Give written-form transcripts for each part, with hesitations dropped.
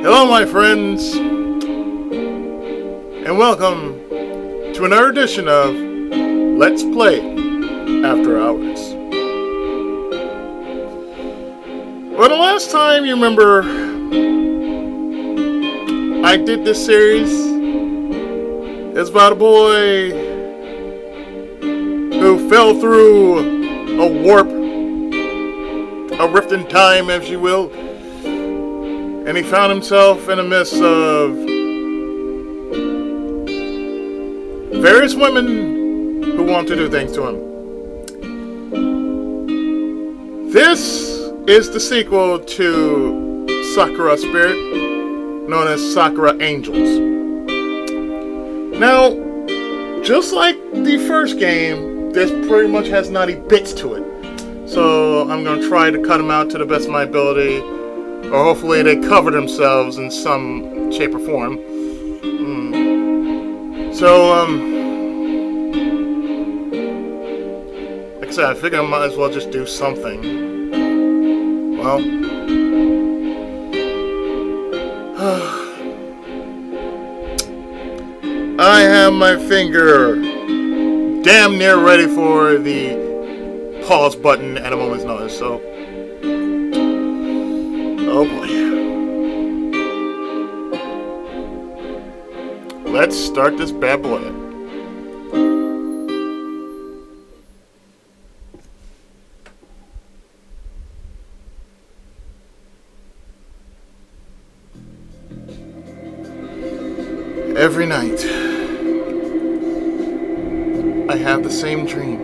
Hello, my friends, and welcome to another edition of Let's Play After Hours. Well, the last time you remember I did this series, it's about a boy who fell through a warp, a rift in time, if you will. And he found himself in the midst of various women who want to do things to him. This is the sequel to Sakura Spirit, known as Sakura Angels. Now, just like the first game, this pretty much has naughty bits to it. So I'm going to try to cut them out to the best of my ability. Or hopefully they cover themselves in some shape or form. So, like I said, I figured I might as well just do something. Well, I have my finger damn near ready for the pause button at a moment's notice, so... Oh boy. Let's start this bad boy up. Every night, I have the same dream.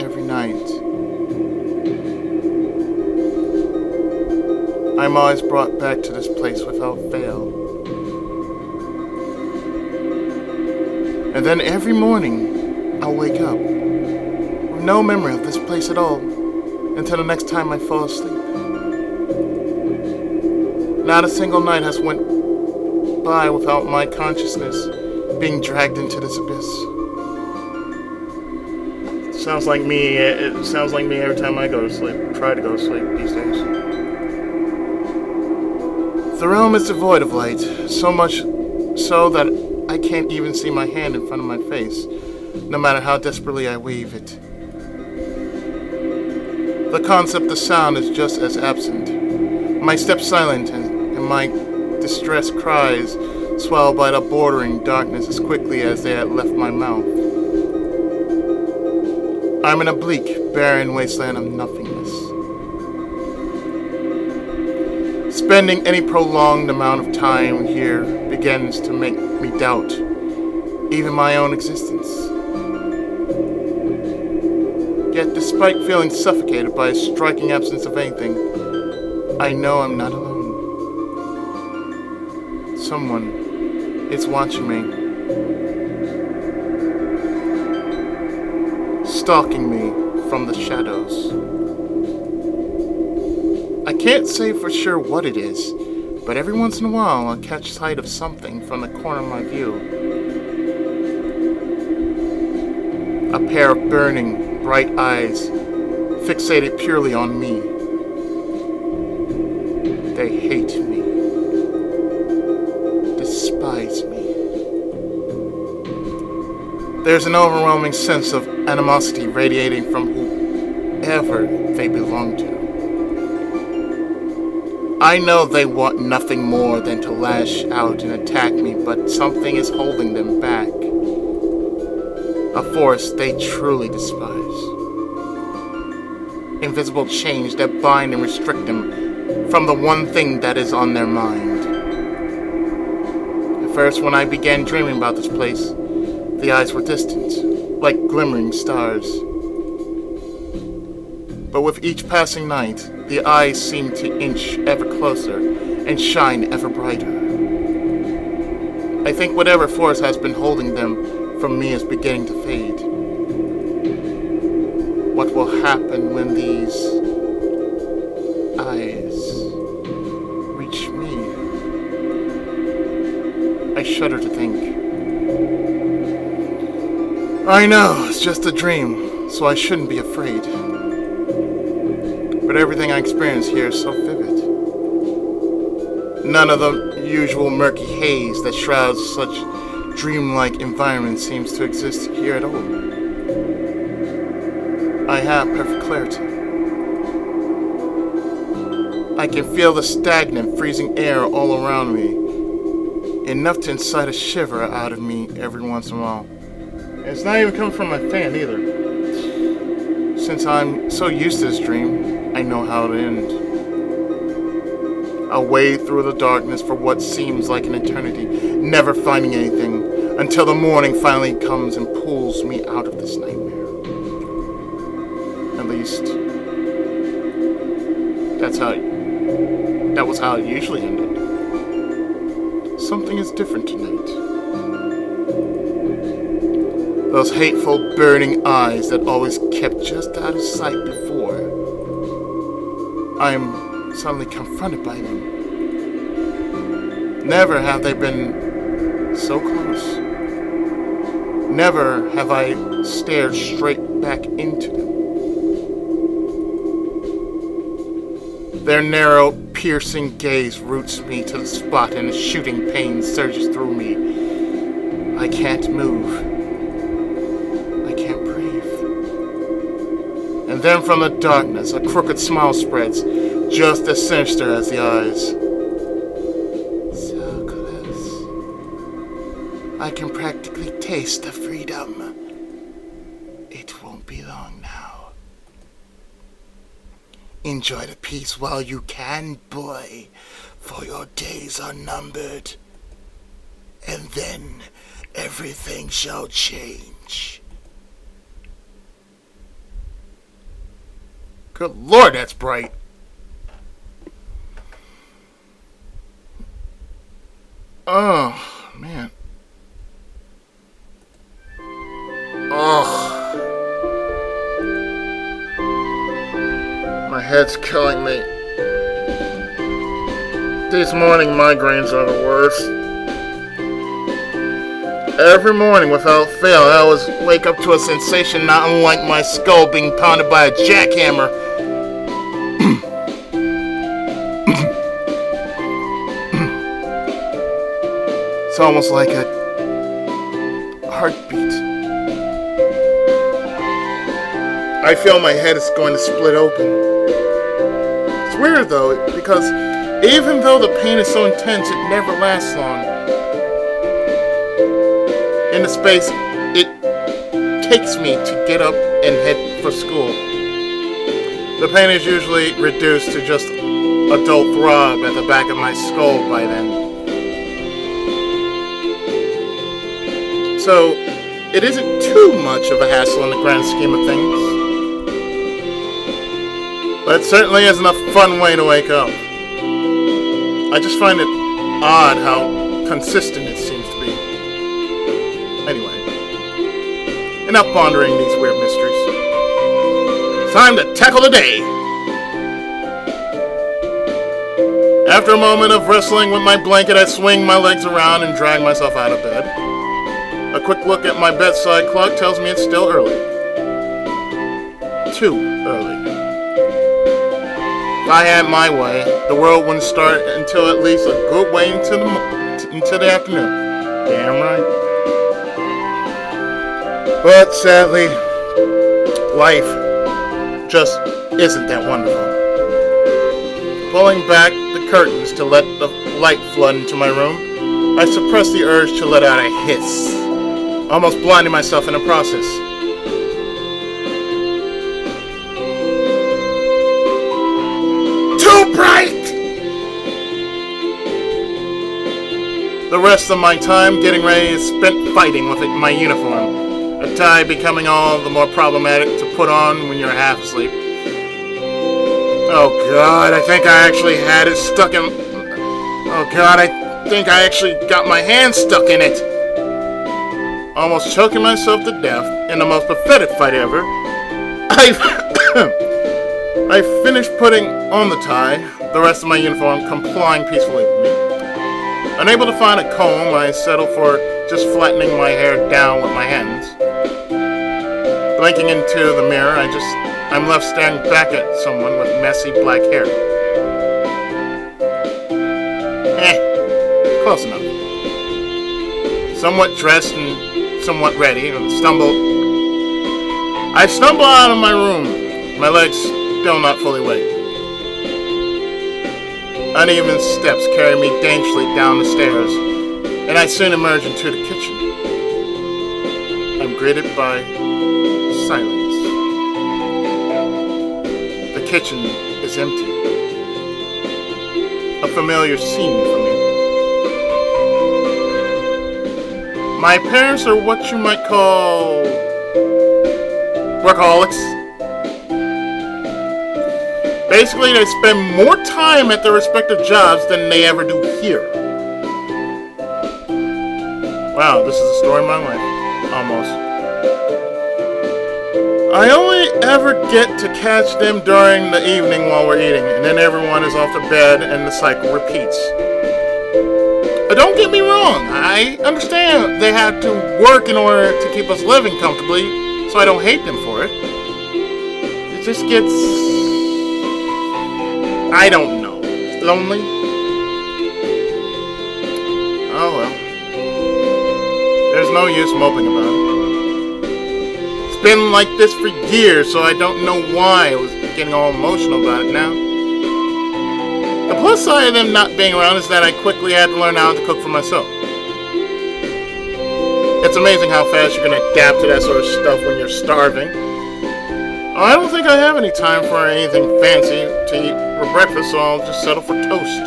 Every night, I'm always brought back to this place without fail. And then every morning, I'll wake up with no memory of this place at all until the next time I fall asleep. Not a single night has went by without my consciousness being dragged into this abyss. Sounds like me. It sounds like me every time I go to sleep. Try to go to sleep these days. The realm is devoid of light, so much so that I can't even see my hand in front of my face, no matter how desperately I wave it. The concept of sound is just as absent. My steps silent, and my distressed cries swallowed by the bordering darkness as quickly as they had left my mouth. I'm in a bleak, barren wasteland of nothingness. Spending any prolonged amount of time here begins to make me doubt even my own existence. Yet, despite feeling suffocated by a striking absence of anything, I know I'm not alone. Someone is watching me, stalking me from the shadows. I can't say for sure what it is, but every once in a while I'll catch sight of something from the corner of my view. A pair of burning, bright eyes fixated purely on me. They hate me, despise me. There's an overwhelming sense of animosity radiating from whoever they belong to. I know they want nothing more than to lash out and attack me, but something is holding them back. A force they truly despise. Invisible chains that bind and restrict them from the one thing that is on their mind. At first, when I began dreaming about this place, the eyes were distant, like glimmering stars. But with each passing night, the eyes seem to inch ever closer and shine ever brighter. I think whatever force has been holding them from me is beginning to fade. What will happen when these eyes reach me? I shudder to think. I know, it's just a dream, so I shouldn't be afraid. But everything I experience here is so vivid. None of the usual murky haze that shrouds such dreamlike environments seems to exist here at all. I have perfect clarity. I can feel the stagnant, freezing air all around me, enough to incite a shiver out of me every once in a while. And it's not even coming from my fan either. Since I'm so used to this dream, I know how it ends. I'll wade through the darkness for what seems like an eternity, never finding anything, until the morning finally comes and pulls me out of this nightmare. At least, that was how it usually ended. Something is different tonight. Those hateful, burning eyes that always kept just out of sight before. I am suddenly confronted by them. Never have they been so close. Never have I stared straight back into them. Their narrow, piercing gaze roots me to the spot and a shooting pain surges through me. I can't move. I can't breathe. And then from the darkness, a crooked smile spreads, just as sinister as the eyes. So close. I can practically taste the freedom. It won't be long now. Enjoy the peace while you can, boy, for your days are numbered. And then everything shall change. Good Lord, that's bright. Oh, man. Oh. My head's killing me. These morning migraines are the worst. Every morning without fail, I always wake up to a sensation not unlike my skull being pounded by a jackhammer. It's almost like a heartbeat. I feel my head is going to split open. It's weird though, because even though the pain is so intense, it never lasts long. In the space it takes me to get up and head for school, the pain is usually reduced to just a dull throb at the back of my skull by then. So, it isn't too much of a hassle in the grand scheme of things. But it certainly isn't a fun way to wake up. I just find it odd how consistent it seems to be. Anyway, enough pondering these weird mysteries. Time to tackle the day! After a moment of wrestling with my blanket, I swing my legs around and drag myself out of bed. A quick look at my bedside clock tells me it's still early. Too early. If I had my way, the world wouldn't start until at least a good way into the afternoon. Damn right. But sadly, life just isn't that wonderful. Pulling back the curtains to let the light flood into my room, I suppress the urge to let out a hiss, almost blinding myself in the process. Too bright! The rest of my time getting ready is spent fighting with my uniform, a tie becoming all the more problematic to put on when you're half asleep. Oh God, I think I actually had it stuck in... Oh God, I think I actually got my hand stuck in it. Almost choking myself to death in the most pathetic fight ever, I finished putting on the tie, the rest of my uniform complying peacefully with me. Unable to find a comb, I settled for just flattening my hair down with my hands. Blinking into the mirror, I'm left staring back at someone with messy black hair. Close enough. Somewhat dressed and somewhat ready, I stumble out of my room, my legs still not fully awake. Uneven steps carry me dangerously down the stairs, and I soon emerge into the kitchen. I'm greeted by silence. The kitchen is empty. A familiar scene for me. My parents are what you might call workaholics. Basically, they spend more time at their respective jobs than they ever do here. Wow, this is the story of my life. Almost. I only ever get to catch them during the evening while we're eating, and then everyone is off to bed and the cycle repeats. Don't get me wrong, I understand they have to work in order to keep us living comfortably, so I don't hate them for it. It just gets, I don't know, lonely. Oh well. There's no use moping about it. It's been like this for years, so I don't know why I was getting all emotional about it now. The plus side of them not being around is that I quickly had to learn how to cook for myself. It's amazing how fast you can adapt to that sort of stuff when you're starving. I don't think I have any time for anything fancy to eat for breakfast, so I'll just settle for toast.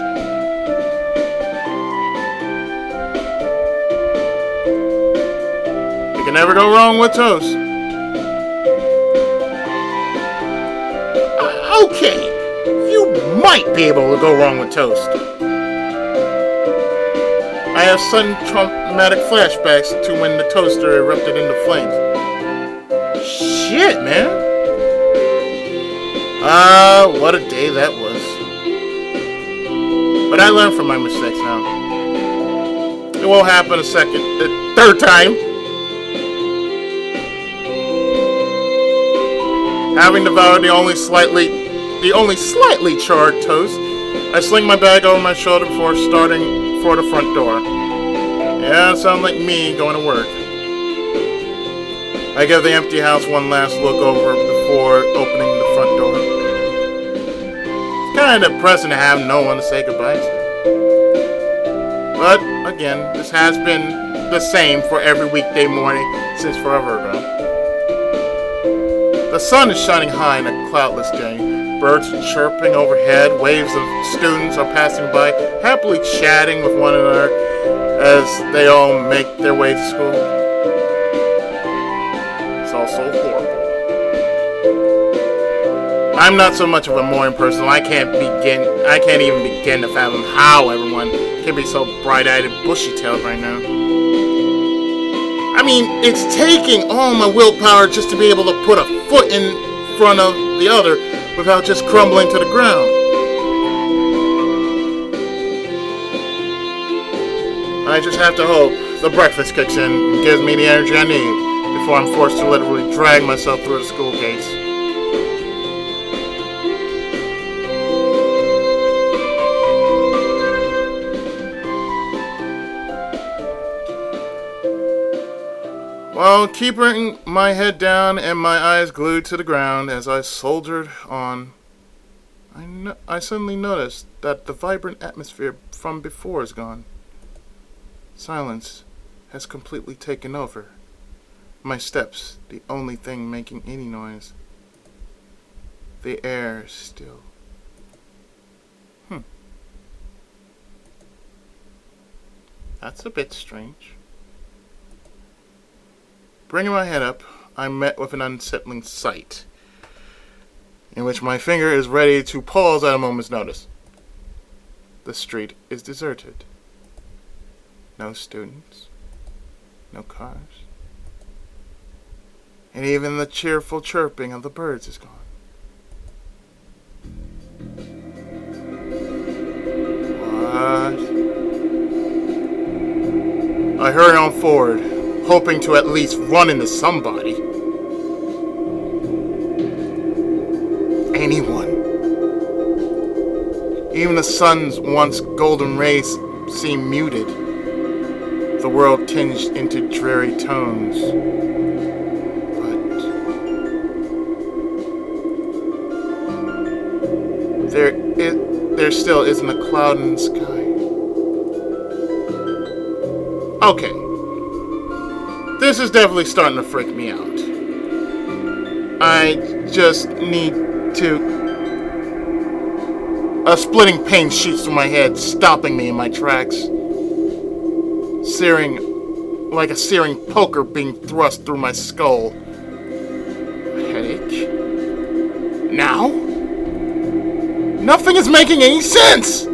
You can never go wrong with toast. Okay, you might be able to go wrong with toast. I have sudden traumatic flashbacks to when the toaster erupted into flames. Shit, man. What a day that was. But I learned from my mistakes now. It won't happen a third time. Having devoured the only slightly charred toast, I sling my bag over my shoulder before starting for the front door. Yeah, it sounds like me going to work. I give the empty house one last look over before opening the front door. It's kind of depressing to have no one to say goodbye to. But, again, this has been the same for every weekday morning since forever ago. The sun is shining high in a cloudless day. Birds are chirping overhead. Waves of students are passing by, happily chatting with one another as they all make their way to school. It's all so horrible. I'm not so much of a morning person. I can't even begin to fathom how everyone can be so bright-eyed and bushy-tailed right now. I mean, it's taking all my willpower just to be able to put a foot in front of the other without just crumbling to the ground. I just have to hope the breakfast kicks in and gives me the energy I need before I'm forced to literally drag myself through the school gates. While keeping my head down and my eyes glued to the ground as I soldiered on, I suddenly noticed that the vibrant atmosphere from before is gone. Silence has completely taken over. My steps, the only thing making any noise. The air is still. That's a bit strange. Bringing my head up, I'm met with an unsettling sight, in which my finger is ready to pause at a moment's notice. The street is deserted. No students, no cars, and even the cheerful chirping of the birds is gone. What? I hurry on forward, hoping to at least run into somebody. Anyone. Even the sun's once golden rays seem muted. The world tinged into dreary tones. But there still isn't a cloud in the sky. Okay. This is definitely starting to freak me out. I just need to... A splitting pain shoots through my head, stopping me in my tracks. Searing, like a searing poker being thrust through my skull. A headache? Now? Nothing is making any sense!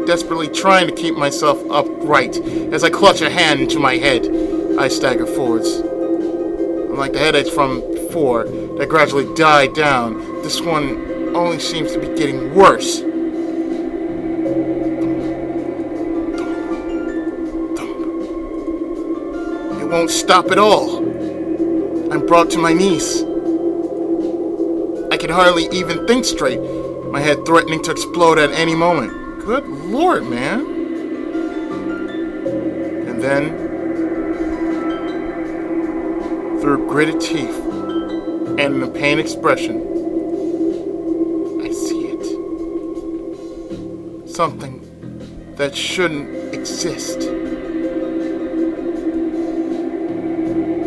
Desperately trying to keep myself upright as I clutch a hand into my head, I stagger forwards. Unlike the headaches from before that gradually died down, this one only seems to be getting worse. It won't stop at all. I'm brought to my knees. I can hardly even think straight, my head threatening to explode at any moment. Good Lord, man. And then, through gritted teeth and a pained expression, I see it. Something that shouldn't exist.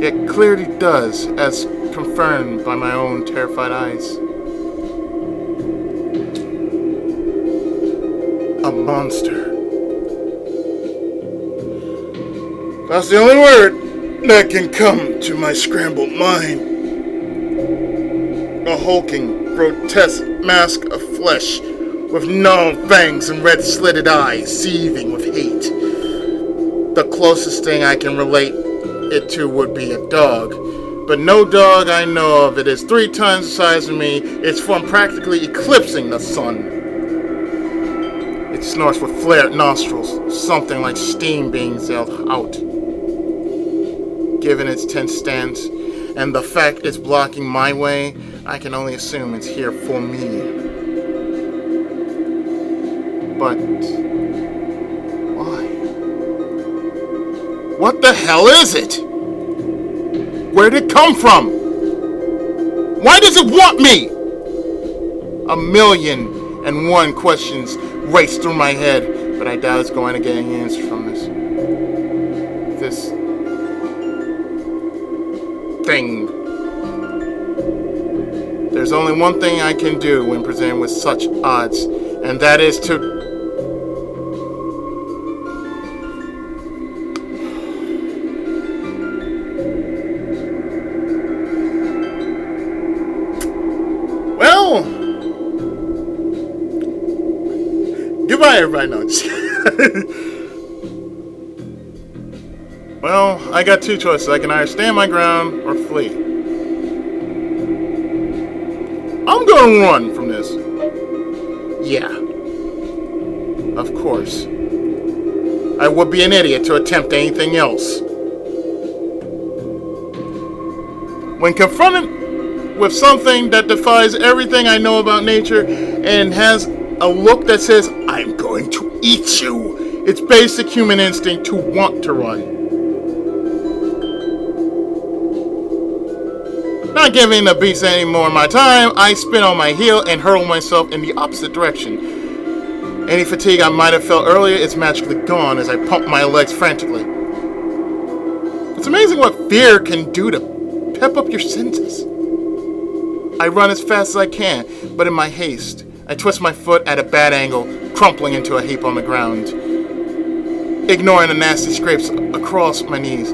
It clearly does, as confirmed by my own terrified eyes. A monster. That's the only word that can come to my scrambled mind. A hulking, grotesque mask of flesh with gnarled fangs and red slitted eyes seething with hate. The closest thing I can relate it to would be a dog, but no dog I know of. It is 3 times the size of me. Its form practically eclipsing the sun. It snorts with flared nostrils, something like steam being exhaled out. Given its tense stance and the fact it's blocking my way, I can only assume it's here for me. But why? What the hell is it? Where did it come from? Why does it want me? 1,000,001 questions race through my head, but I doubt it's going to get any answers from this thing. There's only one thing I can do when presented with such odds, and that is to... Well... Goodbye, everybody. No, just... Well, I got 2 choices. I can either stand my ground or flee. I'm gonna run from this. Yeah. Of course. I would be an idiot to attempt anything else. When confronted with something that defies everything I know about nature and has a look that says, I'm going to eat you, it's basic human instinct to want to run. Not giving the beast any more of my time, I spin on my heel and hurl myself in the opposite direction. Any fatigue I might have felt earlier is magically gone as I pump my legs frantically. It's amazing what fear can do to pep up your senses. I run as fast as I can, but in my haste, I twist my foot at a bad angle, crumpling into a heap on the ground. Ignoring the nasty scrapes across my knees,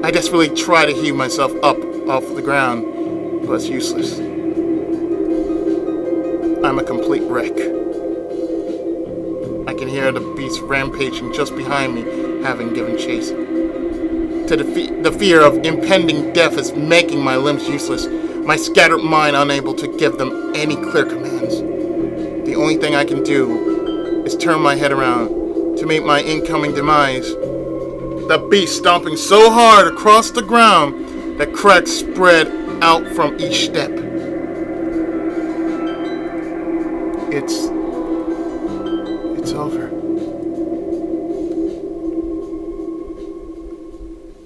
I desperately try to heave myself up off the ground, but it's useless. I'm a complete wreck. I can hear the beast rampaging just behind me, having given chase. The fear of impending death is making my limbs useless, my scattered mind unable to give them any clear commands. The only thing I can do is turn my head around to meet my incoming demise. The beast stomping so hard across the ground that cracks spread out from each step. It's over.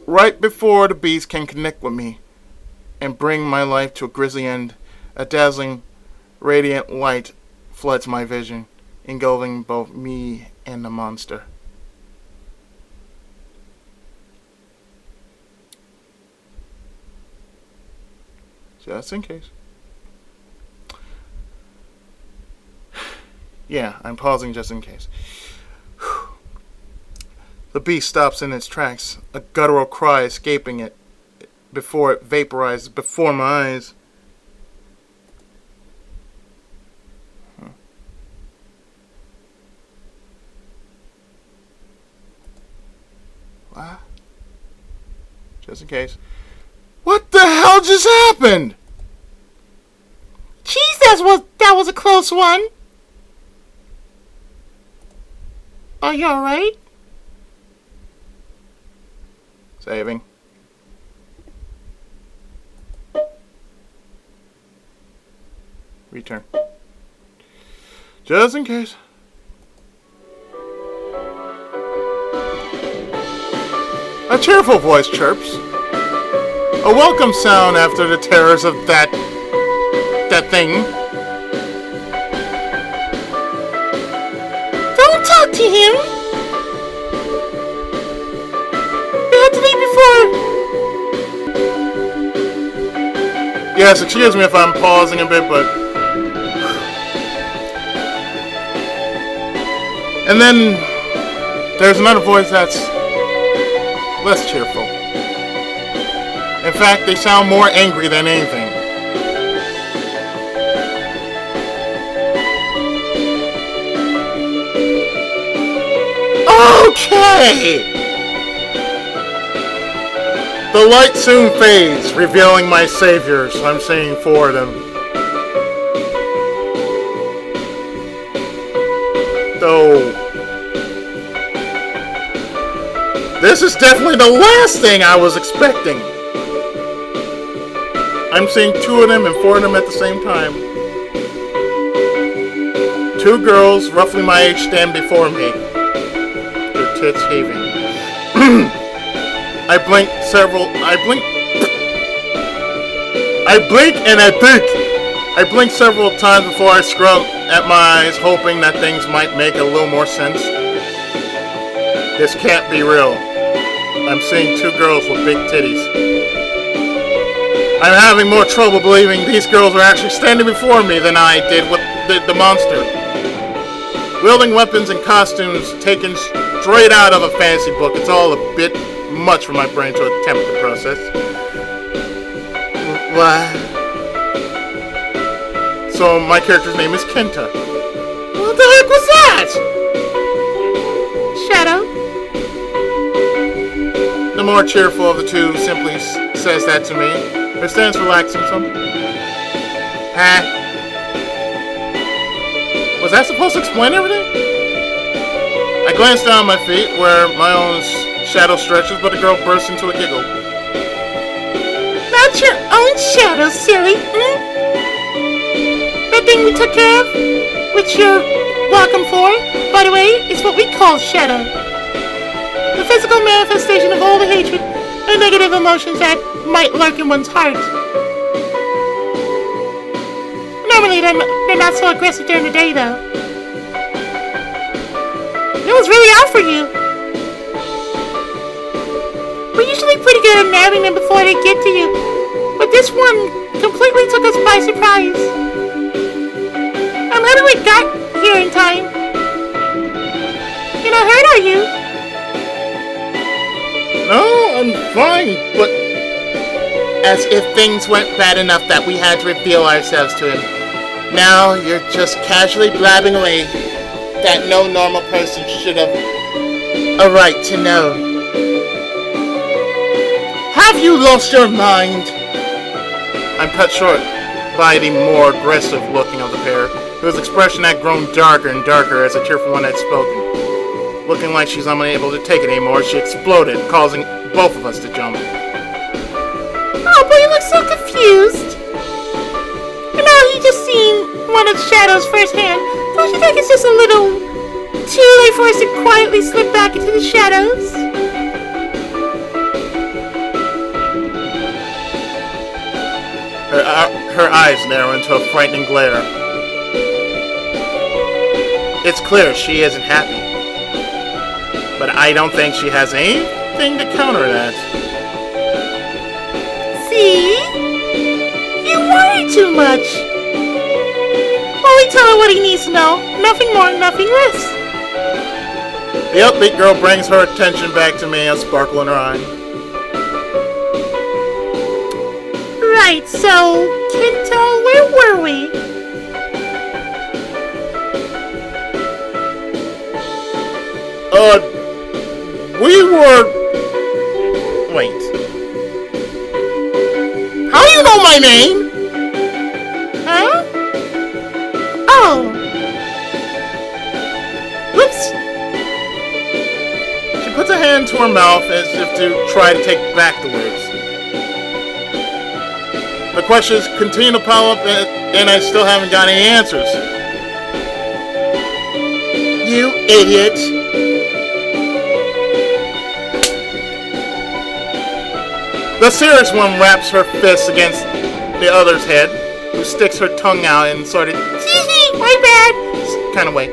Right before the beast can connect with me and bring my life to a grisly end, a dazzling, radiant light floods my vision, engulfing both me and the monster. Just in case. Yeah, I'm pausing just in case. The beast stops in its tracks, a guttural cry escaping it before it vaporizes before my eyes. What? Just in case. What the hell just happened? Jeez, that was a close one. Are you alright? Saving. Return. Just in case. A cheerful voice chirps. A welcome sound after the terrors of that thing. Don't talk to him. We had to leave before. Yes, excuse me if I'm pausing a bit, but... And then there's another voice that's less cheerful. In fact, they sound more angry than anything. Okay! The light soon fades, revealing my saviors. I'm seeing four of them. Though, this is definitely the last thing I was expecting. I'm seeing two of them and four of them at the same time. Two girls, roughly my age, stand before me. Their tits heaving. I blink and I think. I blink several times before I scrub at my eyes, hoping that things might make a little more sense. This can't be real. I'm seeing two girls with big titties. I'm having more trouble believing these girls are actually standing before me than I did with the monster. Wielding weapons and costumes taken straight out of a fantasy book. It's all a bit much for my brain to attempt to process. What? So my character's name is Kenta. What the heck was that? Shadow? The more cheerful of the two simply says that to me. Her stance relaxing some. Huh? Was that supposed to explain everything? I glanced down at my feet where my own shadow stretches, but the girl bursts into a giggle. Not your own shadow, silly. That thing we took care of, which you're welcome for, by the way, is what we call shadow. The physical manifestation of all the hatred and negative emotions that might lurk in one's heart. Normally, they're not so aggressive during the day, though. It was really out for you. We're usually pretty good at nabbing them before they get to you, but this one completely took us by surprise. I'm happy we got here in time. You're not hurt, are you? No, I'm fine, but... As if things weren't bad enough that we had to reveal ourselves to him. Now you're just casually blabbing away that no normal person should have a right to know. Have you lost your mind? I'm cut short by the more aggressive looking of the pair, whose expression had grown darker and darker as the cheerful one had spoken. Looking like she's unable to take it anymore, she exploded, causing both of us to jump. Oh, but you look so confused. And now you just seen one of the shadows firsthand. Don't you think it's just a little Too late for us to quietly slip back into the shadows. Her eyes narrow into a frightening glare. It's clear she isn't happy. But I don't think she has anything to counter that. See? You worry too much. Only tell her what he needs to know. Nothing more, nothing less. The upbeat girl brings her attention back to me, a sparkle in her eye. Right, so, Kenta, where were we? We were... Wait. How do you know my name? Huh? Oh. Whoops. She puts a hand to her mouth as if to try to take back the words. The questions continue to pile up and I still haven't got any answers. You idiot. The serious one wraps her fist against the other's head, who sticks her tongue out in sort of my bad kind of way.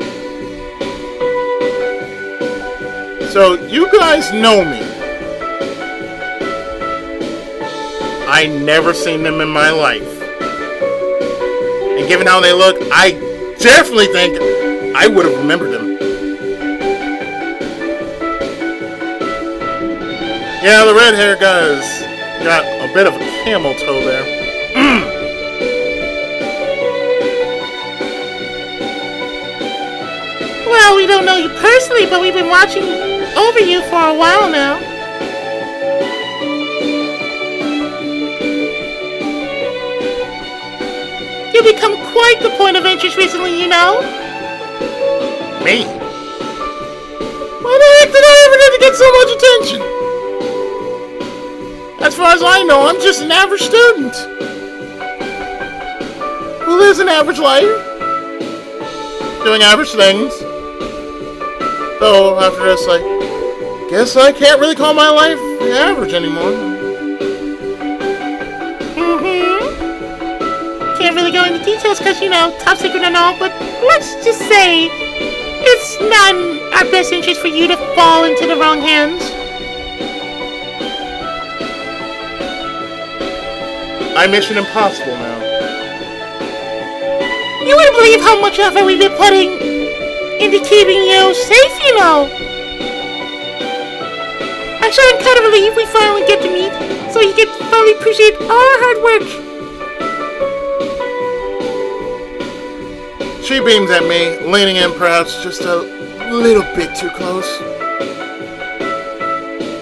So you guys know me. I never seen them in my life. And given how they look, I definitely think I would have remembered them. Yeah, the red hair guy's got a bit of a camel toe there. Well, we don't know you personally, but we've been watching over you for a while now. You've become quite the point of interest recently, you know. Me? Why the heck did I ever need to get so much attention? As far as I know, I'm just an average student who lives an average life, doing average things. Though after this, I guess I can't really call my life average anymore. Can't really go into details because, you know, top secret and all, but let's just say it's not in our best interest for you to fall into the wrong hands. I'm Mission Impossible now. You wouldn't believe how much effort we've been putting into keeping you safe, you know. Actually, I'm kind of relieved we finally get to meet, so you can fully appreciate all our hard work. She beams at me, leaning in perhaps just a little bit too close.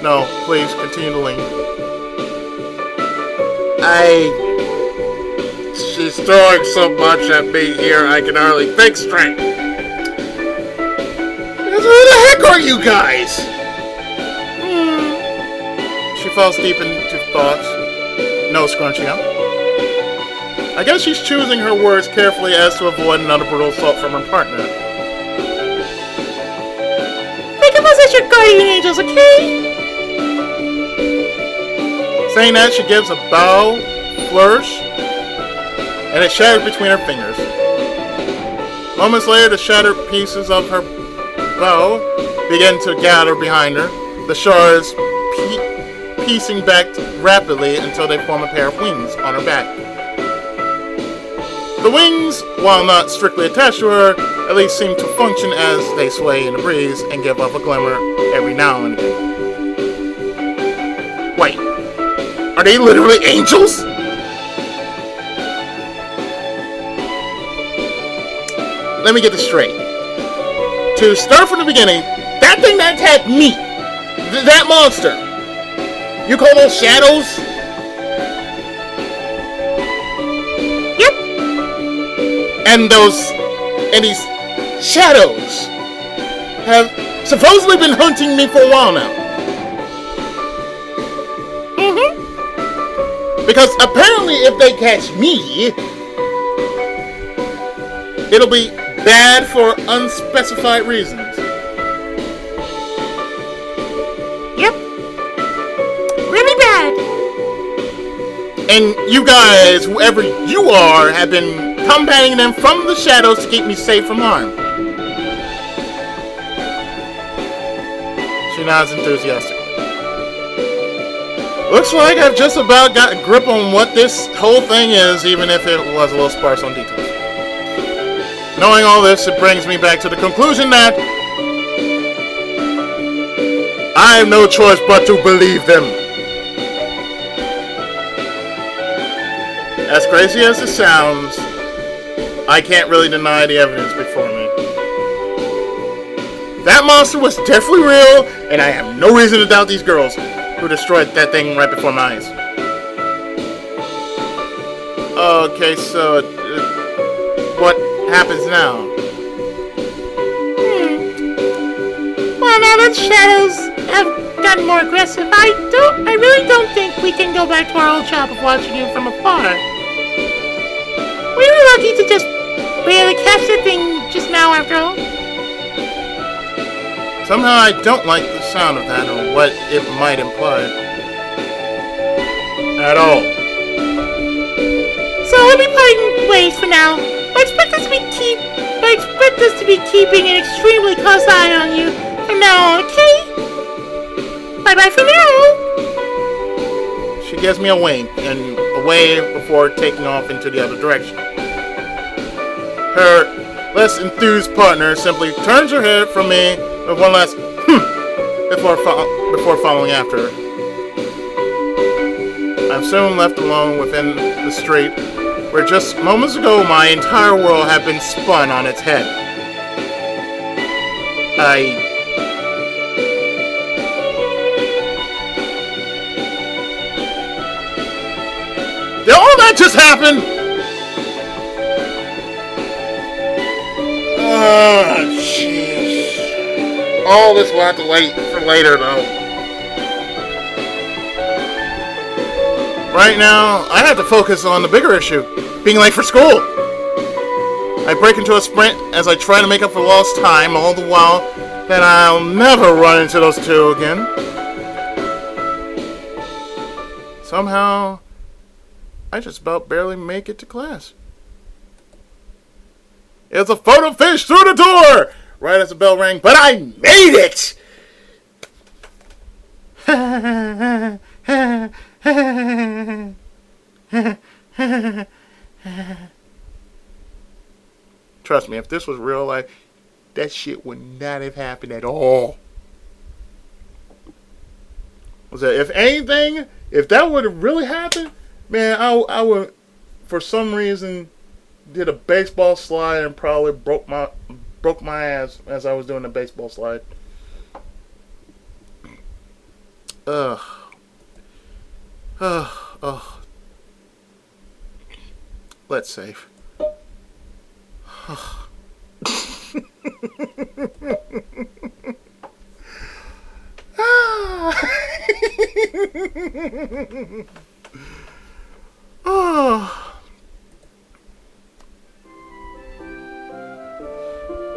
No, please, continue to lean. She's throwing so much at me here I can hardly think straight. Who the heck are you guys? She falls deep into thoughts, nose scrunching up. I guess she's choosing her words carefully as to avoid another brutal assault from her partner. Think of us as your guardian angels, okay? Saying that, she gives a bow, flourish, and it shatters between her fingers. Moments later, the shattered pieces of her bow begin to gather behind her, the shards piecing back rapidly until they form a pair of wings on her back. The wings, while not strictly attached to her, at least seem to function as they sway in the breeze and give off a glimmer every now and again. Wait, are they literally angels? Let me get this straight. To start from the beginning, that thing that attacked me, that monster, you call those shadows? Yep. And these shadows have supposedly been hunting me for a while now. Because apparently if they catch me, it'll be bad for unspecified reasons. Yep. Really bad. And you guys, whoever you are, have been combating them from the shadows to keep me safe from harm. She nods enthusiastically. Looks like I've just about got a grip on what this whole thing is, even if it was a little sparse on details. Knowing all this, it brings me back to the conclusion that I have no choice but to believe them. As crazy as it sounds, I can't really deny the evidence before me. That monster was definitely real, and I have no reason to doubt these girls who destroyed that thing right before my eyes. Okay, so what happens now? Well, now that shadows have gotten more aggressive, I really don't think we can go back to our old job of watching you from afar. We were lucky to just barely catch the thing just now, after all. Somehow I don't like the sound of that or what it might imply. At all. So we'll be parting ways for now. I expect us to be keeping an extremely close eye on you from now on, okay? Bye-bye for now. She gives me a wink and a wave before taking off into the other direction. Her less enthused partner simply turns her head from me with one last before following after her. I'm soon left alone within the street where just moments ago my entire world had been spun on its head. Did all that just happen? Oh, jeez. All this will have to wait for later, though. Right now, I have to focus on the bigger issue, being late for school. I break into a sprint as I try to make up for lost time, all the while that I'll never run into those two again. Somehow, I just about barely make it to class. It's a photo finish through the door! Right as the bell rang, but I made it! Trust me, if this was real life, that shit would not have happened at all. If anything, if that would have really happened, man, I would, for some reason, did a baseball slide and probably broke my ass as I was doing the baseball slide. Ugh. Let's save.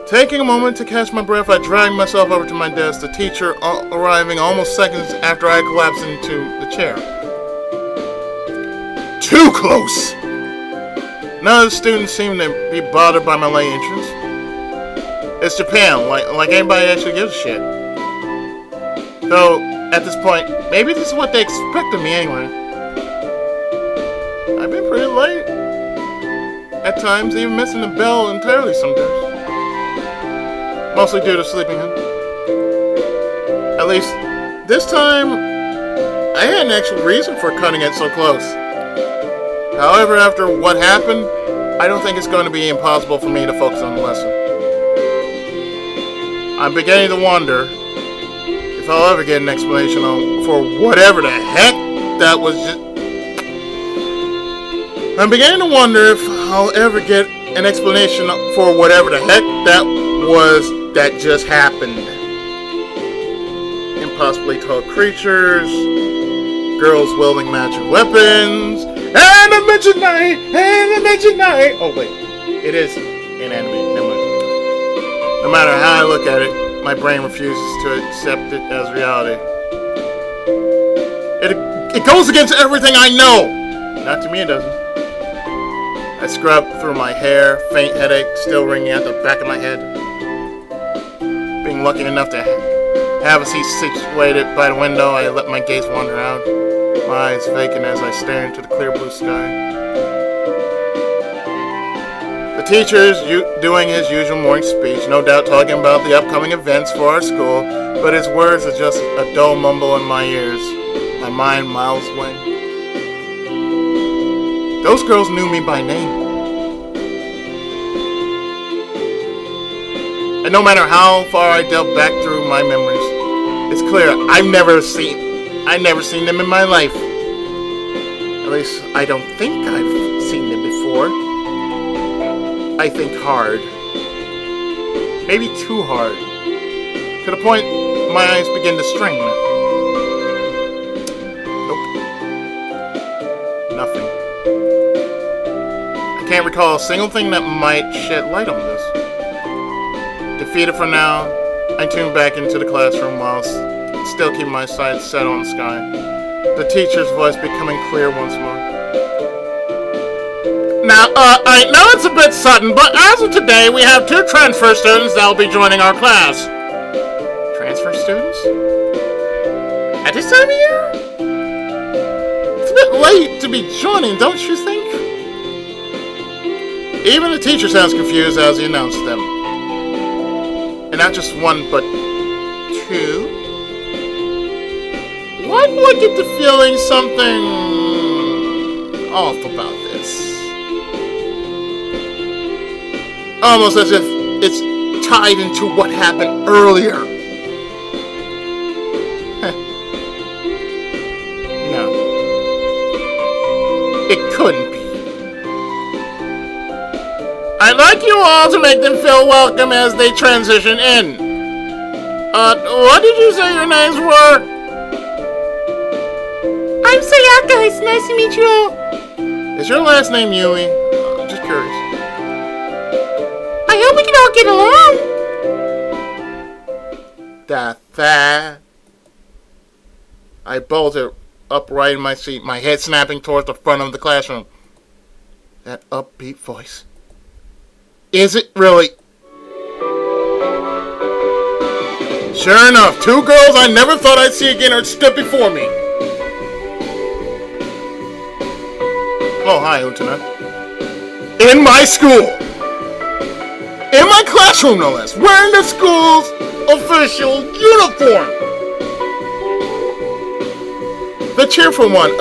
Taking a moment to catch my breath, I dragged myself over to my desk, the teacher arriving almost seconds after I collapsed into the chair. Too close! None of the students seem to be bothered by my late entrance. It's Japan, like anybody actually gives a shit. Though, at this point, maybe this is what they expect of me anyway. I've been pretty late. At times, even missing the bell entirely sometimes. Mostly due to sleeping in. At least, this time, I had an actual reason for cutting it so close. However, after what happened, I don't think it's going to be impossible for me to focus on the lesson. I'm beginning to wonder if I'll ever get an explanation for whatever the heck that was just... I'm beginning to wonder if I'll ever get an explanation for whatever the heck that was that just happened. Impossibly tall creatures, girls wielding magic weapons, and a midget night! Oh wait, it is an anime, never mind. No matter how I look at it, my brain refuses to accept it as reality. It goes against everything I know! Not to me, it doesn't. I scrub through my hair, faint headache still ringing at the back of my head. Being lucky enough to have a seat situated by the window, I let my gaze wander out, my eyes vacant as I stare into the clear blue sky. The teacher is doing his usual morning speech, no doubt talking about the upcoming events for our school, but his words are just a dull mumble in my ears, my mind miles away. Those girls knew me by name. And no matter how far I delve back through my memories, it's clear I've never seen them in my life. At least I don't think I've seen them before. I think hard. Maybe too hard. To the point my eyes begin to strain. Nope. Nothing. I can't recall a single thing that might shed light on this. Defeated for now, I tune back into the classroom while still keeping my sights set on the sky. The teacher's voice becoming clear once more. Now, I know it's a bit sudden, but as of today, we have 2 transfer students that will be joining our class. Transfer students? At this time of year? It's a bit late to be joining, don't you think? Even the teacher sounds confused as he announced them. And not just 1, but 2? Why do I get the feeling something off about this? Almost as if it's tied into what happened earlier. No. It couldn't be. I'd like you all to make them feel welcome as they transition in. What did you say your names were? I'm Sayaka. It's nice to meet you all. Is your last name Yui? Just curious. I hope we can all get along. That. I bolted upright in my seat, my head snapping towards the front of the classroom. That upbeat voice. Is it really? Sure enough, 2 girls I never thought I'd see again are stood before me. Oh, hi, Lieutenant. In my school. In my classroom, no less. Wearing the school's official uniform. The cheerful one,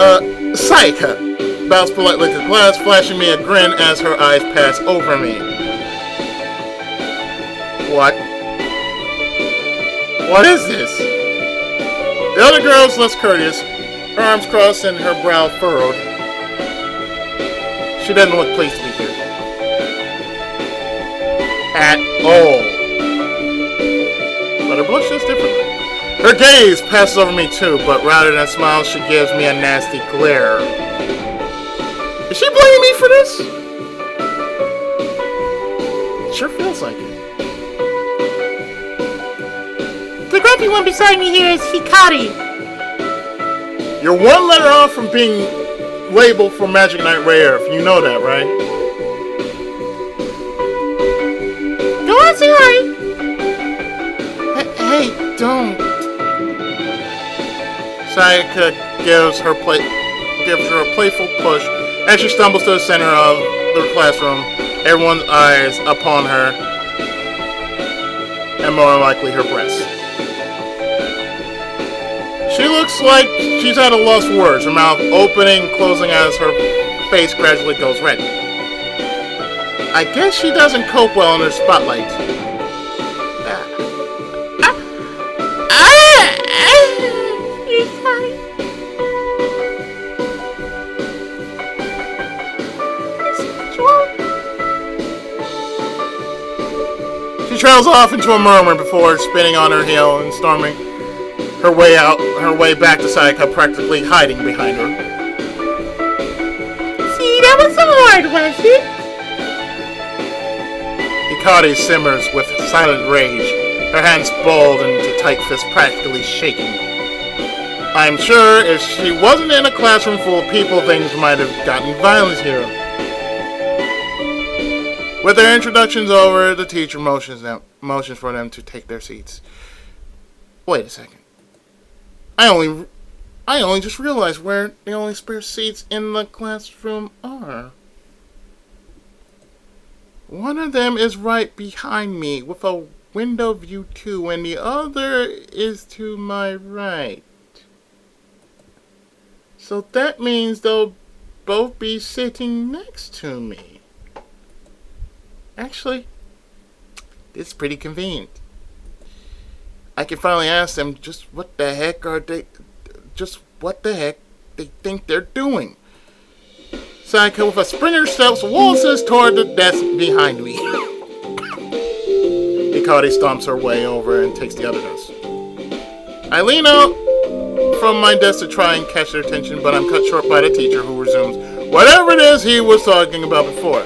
Sayaka, bows politely to the class, flashing me a grin as her eyes pass over me. What? What is this? The other girl's less courteous, her arms crossed and her brow furrowed. She doesn't look pleased to be here. At all. But her blush is different. Her gaze passes over me too, but rather than a smile, she gives me a nasty glare. Is she blaming me for this? It sure feels like it. The grumpy one beside me here is Hikari. You're 1 letter off from being labeled for Magic Knight Rare, if you know that, right? Go on, say hi. Hey, don't. Sayaka gives her a playful push as she stumbles to the center of the classroom, everyone's eyes upon her, and more likely her breasts. She looks like she's at a lost for words, her mouth opening and closing as her face gradually goes red. I guess she doesn't cope well in her spotlight. She trails off into a murmur before spinning on her heel and storming her way back to Sayaka, practically hiding behind her. See, that was so hard, was it? Hikari simmers with silent rage, her hands balled into tight fists, practically shaking. I'm sure if she wasn't in a classroom full of people, things might have gotten violent here. With their introductions over, the teacher motions for them to take their seats. Wait a second. I only just realized where the only spare seats in the classroom are. One of them is right behind me with a window view too, and the other is to my right. So that means they'll both be sitting next to me. Actually, it's pretty convenient. I can finally ask them just what the heck they think they're doing. Sayaka with a sprinter steps waltzes toward the desk behind me. Hikari stomps her way over and takes the other desk. I lean out from my desk to try and catch their attention, but I'm cut short by the teacher, who resumes whatever it is he was talking about before.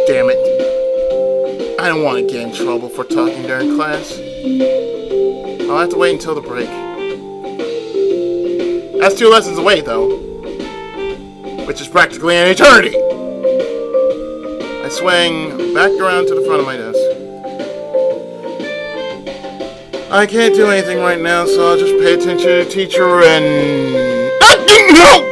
Damn it. I don't want to get in trouble for talking during class. I'll have to wait until the break. That's 2 lessons away, though. Which is practically an eternity. I swing back around to the front of my desk. I can't do anything right now, so I'll just pay attention to the teacher and... No!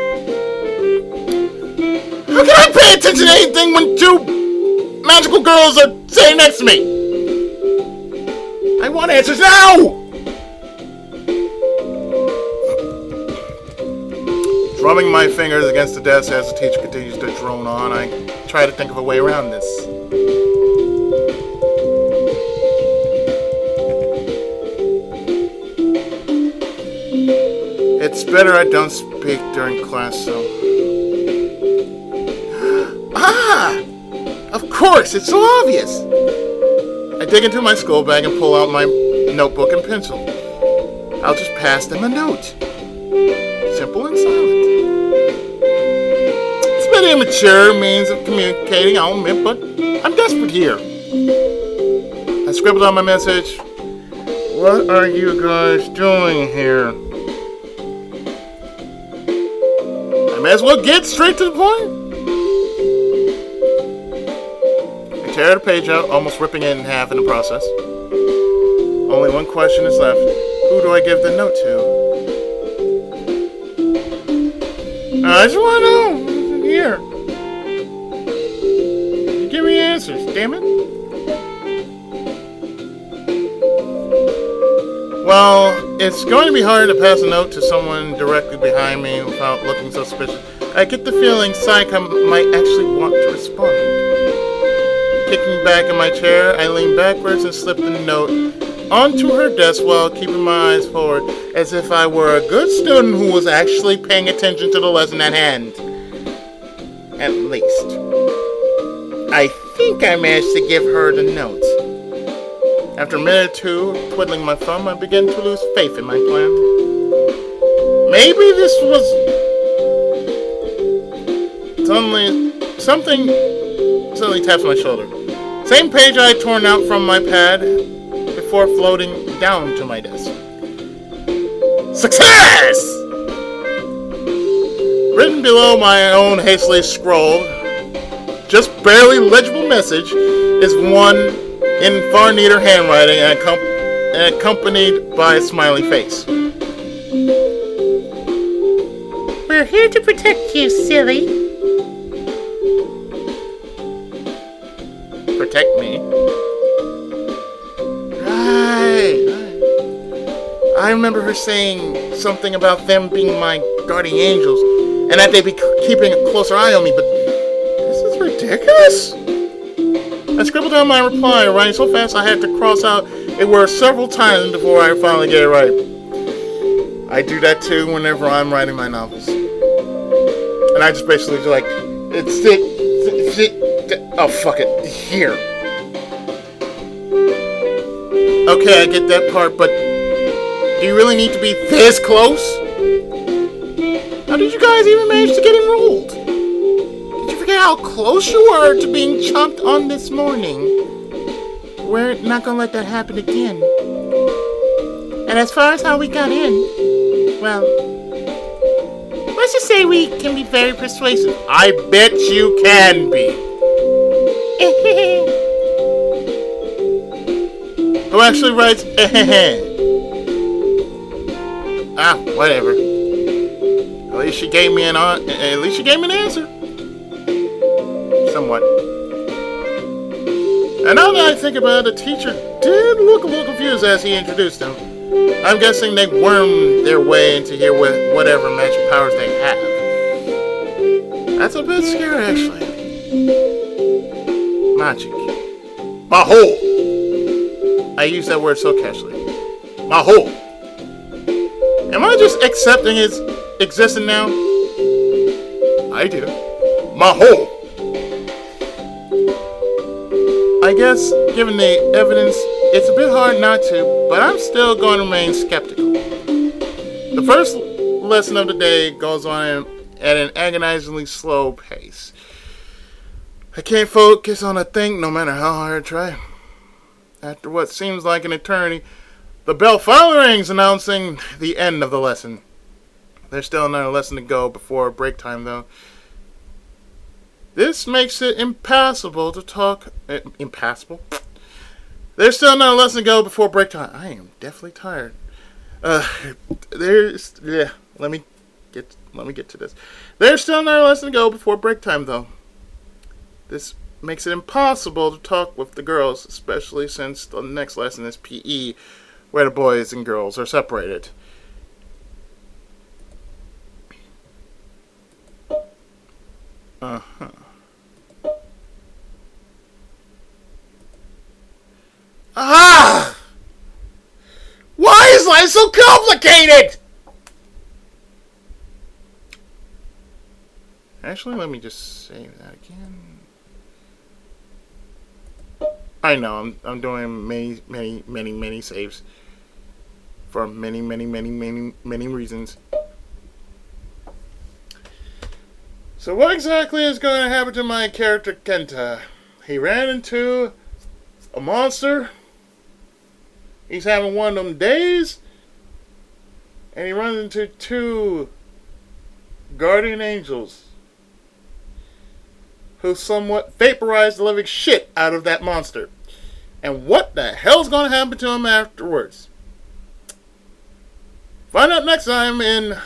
How can I pay attention to anything when 2 magical girls are sitting next to me? I want answers now! Drumming my fingers against the desk as the teacher continues to drone on, I try to think of a way around this. It's better I don't speak during class, though. Ah! Of course, it's so obvious! I dig into my school bag and pull out my notebook and pencil. I'll just pass them a note. Simple and silent. It's a bit immature means of communicating, I'll admit, but I'm desperate here. I scribbled on my message, "What are you guys doing here?" I may as well get straight to the point. I tear the page out, almost ripping it in half in the process. Only one question is left. Who do I give the note to? I just want to know. Here. You give me answers, damn it. Well, it's going to be hard to pass a note to someone directly behind me without looking suspicious. I get the feeling Sayaka might actually want to respond. Kicking back in my chair, I lean backwards and slip the note onto her desk while keeping my eyes forward, as if I were a good student who was actually paying attention to the lesson at hand. At least. I think I managed to give her the note. After a minute or two of twiddling my thumb, I began to lose faith in my plan. Maybe this was... Something suddenly taps my shoulder. Same page I had torn out from my pad before floating down to my desk. Success! Written below my own hastily scrawled, just barely legible message is one in far neater handwriting and accompanied by a smiley face. We're here to protect you, silly. Protect me? Right. I remember her saying something about them being my guardian angels and that they'd be keeping a closer eye on me, but this is ridiculous. I scribbled down my reply, writing so fast I had to cross out a word several times before I finally get it right. I do that too whenever I'm writing my novels. And I just basically do like, oh fuck it, here. Okay, I get that part, but do you really need to be this close? How did you guys even manage to get enrolled? Did you forget how close you were to being chomped on this morning. We're not gonna let that happen again. And as far as how we got in, well, let's just say we can be very persuasive. I bet you can be. Who actually writes whatever. At least she gave me an answer. Somewhat. And now that I think about it, the teacher did look a little confused as he introduced them. I'm guessing they wormed their way into here with whatever magic powers they have. That's a bit scary, actually. Magic. Maho! I use that word so casually. Maho! Am I just accepting its existence now? I do. Maho! I guess, given the evidence, it's a bit hard not to, but I'm still going to remain skeptical. The first lesson of the day goes on at an agonizingly slow pace. I can't focus on a thing no matter how hard I try. After what seems like an eternity, the bell finally rings announcing the end of the lesson. There's still another lesson to go before break time, though. This makes it impassable to talk... impassable? There's still another lesson to go before break time. I am definitely tired. Let me get to this. There's still another lesson to go before break time, though. This makes it impossible to talk with the girls, especially since the next lesson is PE, where the boys and girls are separated. Ah! Why is life so complicated? Actually, let me just save that again. I know, I'm doing many saves. For many reasons. So what exactly is going to happen to my character Kenta? He ran into a monster. He's having one of them days. And he runs into 2 guardian angels who somewhat vaporized the living shit out of that monster. And what the hell's going to happen to him afterwards? Find out next time in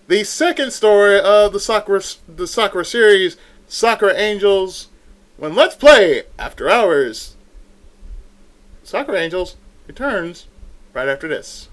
the second story of the Sakura series, Sakura Angels, when Let's Play After Hours. Sakura Angels returns right after this.